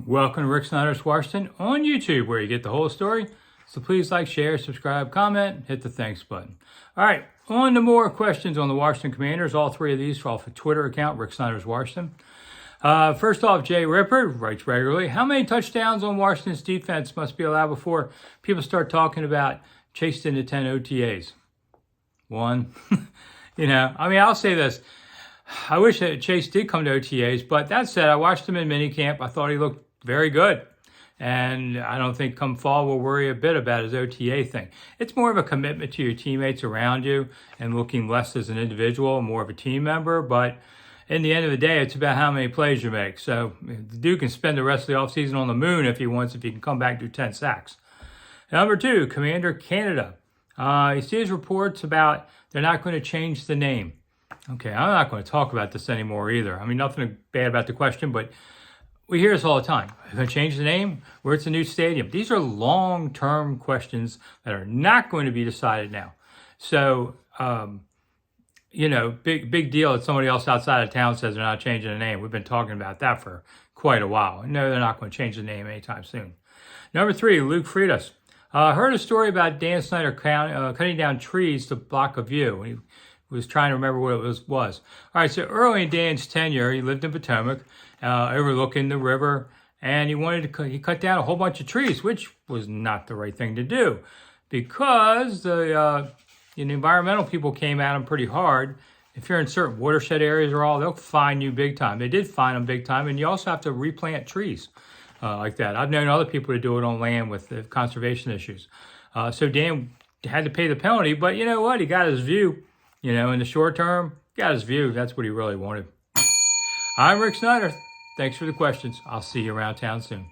Welcome to Rick Snider's Washington on YouTube, where you get the whole story. So please like, share, subscribe, comment, hit the thanks button. All right, on to more questions on the Washington Commanders. All three of these are off a Twitter account, Rick Snider's Washington. First off, Jay Ripper writes regularly, how many touchdowns on Washington's defense must be allowed before people start talking about chased into 10 OTAs? One. I'll say this. I wish that Chase did come to OTAs, but that said, I watched him in minicamp. I thought he looked very good. And I don't think come fall we'll worry a bit about his OTA thing. It's more of a commitment to your teammates around you and looking less as an individual, more of a team member. But in the end of the day, it's about how many plays you make. So the dude can spend the rest of the offseason on the moon if he wants, if he can come back and do 10 sacks. Number two, Commander Canada. He sees reports about they're not going to change the name. Okay, I'm not going to talk about this anymore either. I mean, nothing bad about the question, but we hear this all the time. Are they going to change the name? Where's the new stadium? These are long-term questions that are not going to be decided now. So, big deal that somebody else outside of town says they're not changing the name. We've been talking about that for quite a while. No, they're not going to change the name anytime soon. Number three, Luke Freitas. Heard a story about Dan Snider cutting down trees to block a view. He was trying to remember what it was. All right, so early in Dan's tenure, he lived in Potomac, overlooking the river, and he cut down a whole bunch of trees, which was not the right thing to do, because the environmental people came at him pretty hard. If you're in certain watershed areas they'll fine you big time. They did fine him big time, and you also have to replant trees like that. I've known other people to do it on land with the conservation issues. So Dan had to pay the penalty, but you know what? He got his view. In the short term, got his view. That's what he really wanted. I'm Rick Snider. Thanks for the questions. I'll see you around town soon.